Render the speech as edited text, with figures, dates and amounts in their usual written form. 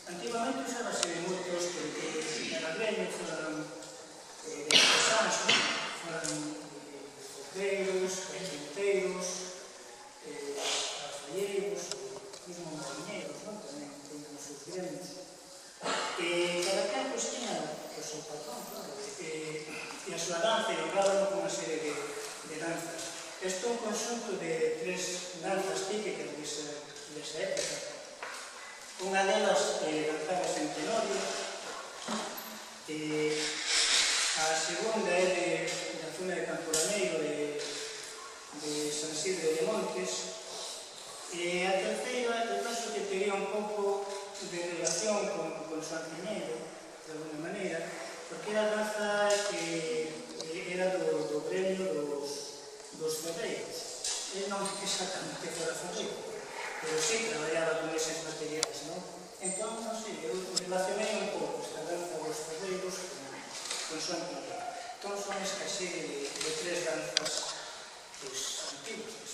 Antigamente usábase moitos porque era gremios, foran artesáns, foran copeiros, carpinteiros, alfaieiros, mesmo mariñeiros, tamén teñen os seus gremios. Cada quen tiña o seu patrón, e a súa danza e honraban con unha serie de danzas. Isto é un conxunto de 3 danzas típicas desa época. Unha delas danzaba en Tenorio, a segunda é da zona de Camporaneiro de San Silvio de Montes, e a terceira eu penso que tería un pouco de relación con San Piñeiro, de alguna maneira, porque era a danza que era do gremio dos ferreiros. Ele non exactamente fora ferreiro, pero sí traballaba con eses materiais, non? Entón, non sei, eu relacionei un pouco esta danza dos ferreiros con San Piñeiro. Entón, son esta serie de 3 danzas antiguas.